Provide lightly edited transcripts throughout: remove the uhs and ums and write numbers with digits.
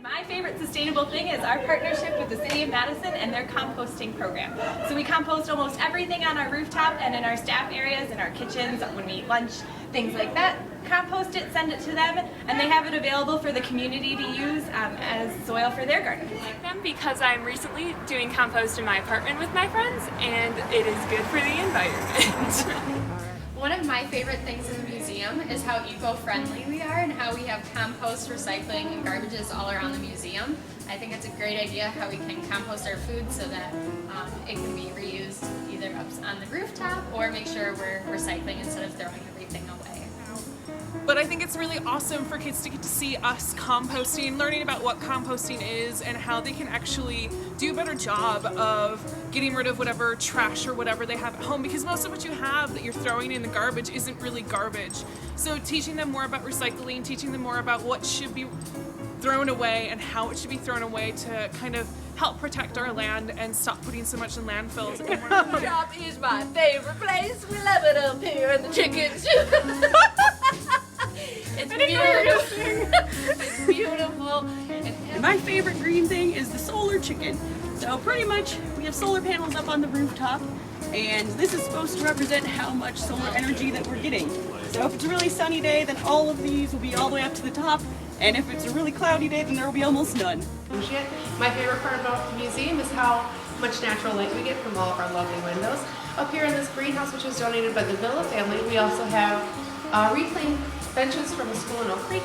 My favorite sustainable thing is our partnership with the City of Madison and their composting program. So we compost almost everything on our rooftop and in our staff areas, in our kitchens, when we eat lunch, things like that. Compost it, send it to them, and they have it available for the community to use as soil for their gardens. I like them because I'm recently doing compost in my apartment with my friends, and it is good for the environment. One of my favorite things in the museum is how eco-friendly we are and how we have compost, recycling, and garbages all around the museum. I think it's a great idea how we can compost our food so that it can be reused either up on the rooftop or make sure we're recycling instead of throwing everything away. But I think it's really awesome for kids to get to see us composting, learning about what composting is and how they can actually do a better job of getting rid of whatever trash or whatever they have at home, because most of what you have that you're throwing in the garbage isn't really garbage. So teaching them more about recycling, teaching them more about what should be thrown away and how it should be thrown away to kind of help protect our land and stop putting so much in landfills. The shop is my favorite place. We love it up here in the chickens. It's beautiful. It's beautiful. My favorite green thing is the solar chicken. So pretty much we have solar panels up on the rooftop, and this is supposed to represent how much solar energy that we're getting. So if it's a really sunny day, then all of these will be all the way up to the top, and if it's a really cloudy day, then there will be almost none. My favorite part about the museum is how much natural light we get from all of our lovely windows. Up here in this greenhouse, which was donated by the Villa family, we also have reclaimed benches from a school in Oak Creek.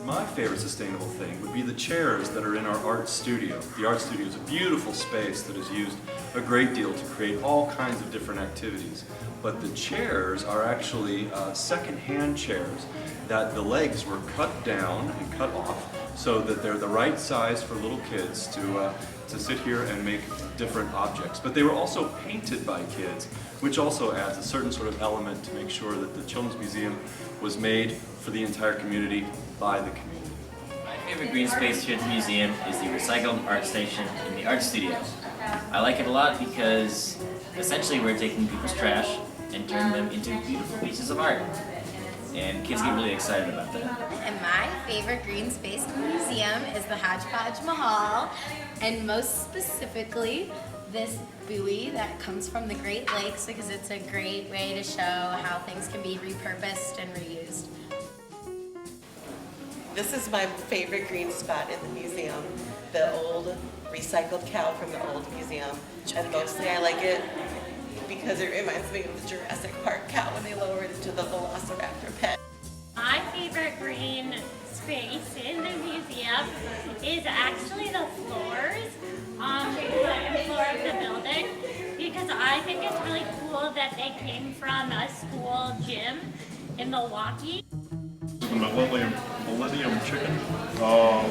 My favorite sustainable thing would be the chairs that are in our art studio. The art studio is a beautiful space that is used a great deal to create all kinds of different activities. But the chairs are actually second-hand chairs that the legs were cut down and cut off so that they're the right size for little kids to sit here and make different objects. But they were also painted by kids, which also adds a certain sort of element to make sure that the Children's Museum was made for the entire community by the community. My favorite green space here at the museum is the recycled art station in the art studio. I like it a lot because essentially we're taking people's trash and turning them into beautiful pieces of art. And kids get really excited about that. And my favorite green space in the museum is the Hodgepodge Mahal, and most specifically this buoy that comes from the Great Lakes, because it's a great way to show how things can be repurposed and reused. This is my favorite green spot in the museum, the old recycled cow from the old museum. And mostly I like it because it reminds me of the Jurassic Park cow when they lowered it to the Velociraptor pet. My favorite green space in the museum is actually the floors, the second floor of the building, because I think it's really cool that they came from a school gym in Milwaukee. The Millennium Chicken.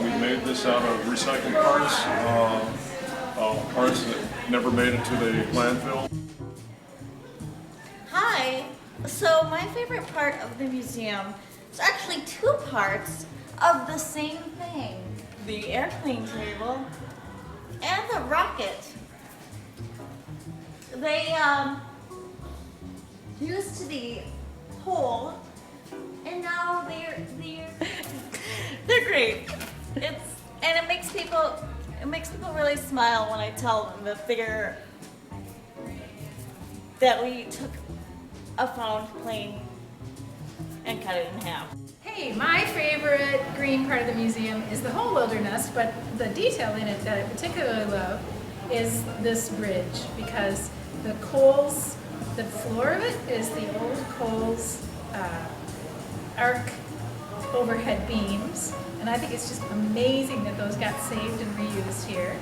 We made this out of recycled parts, parts that never made it to the landfill. Hi, so my favorite part of the museum is actually two parts of the same thing. The airplane table and the rocket. They used to be whole, and now they're great. It makes people really smile when I tell them that we took a found plane and cut it in half. Hey, my favorite green part of the museum is the whole wilderness, but the detail in it that I particularly love is this bridge, because the floor of it is the old Coles arc overhead beams, and I think it's just amazing that those got saved and reused here.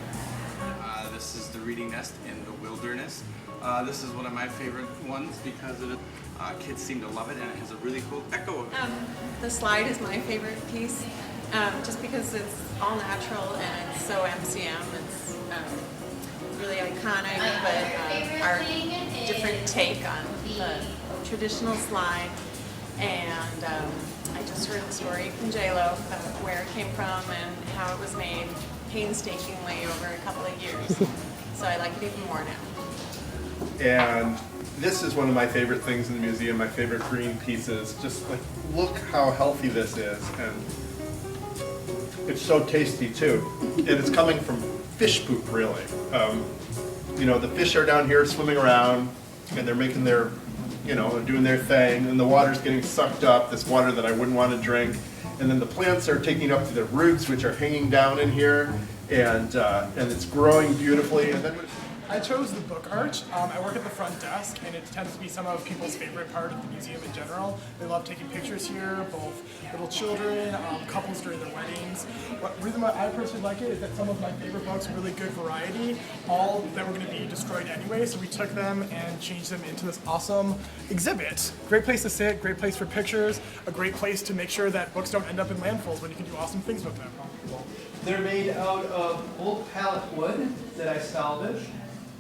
This is the reading nest in the wilderness. This is one of my favorite ones because kids seem to love it and it has a really cool echo. The slide is my favorite piece, just because it's all natural and it's so MCM. It's really iconic, but our different take on the traditional slide. And I just heard the story from J-Lo about where it came from and how it was made painstakingly over a couple of years. So I like it even more now. And this is one of my favorite things in the museum, my favorite green pieces. Just like, look how healthy this is. And It's so tasty too. And it's coming from fish poop, really. You know, the fish are down here swimming around and they're making their, you know, doing their thing, and the water's getting sucked up, this water that I wouldn't want to drink. And then the plants are taking up to the roots, which are hanging down in here, and it's growing beautifully. And then I chose the book art. I work at the front desk, and it tends to be some of people's favorite part of the museum in general. They love taking pictures here, both little children, couples during their weddings. The reason why I personally like it is that some of my favorite books are really good variety, all that were going to be destroyed anyway, so we took them and changed them into this awesome exhibit. Great place to sit, great place for pictures, a great place to make sure that books don't end up in landfills when you can do awesome things with them. They're made out of old pallet wood that I salvaged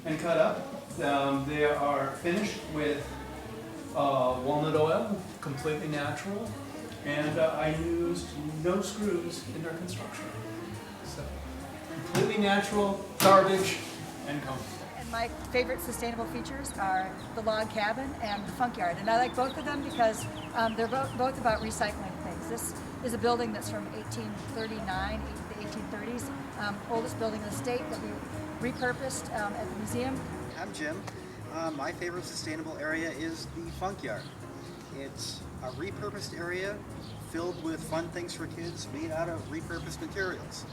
and cut up. They are finished with walnut oil, completely natural, and I used no screws in their construction. So, completely natural, garbage, and comfortable. And my favorite sustainable features are the log cabin and the funk yard. And I like both of them because they're both about recycling things. This is a building that's from 1839, the 1830s, oldest building in the state that we repurposed at the museum. I'm Jim. My favorite sustainable area is the funk yard. It's a repurposed area filled with fun things for kids made out of repurposed materials.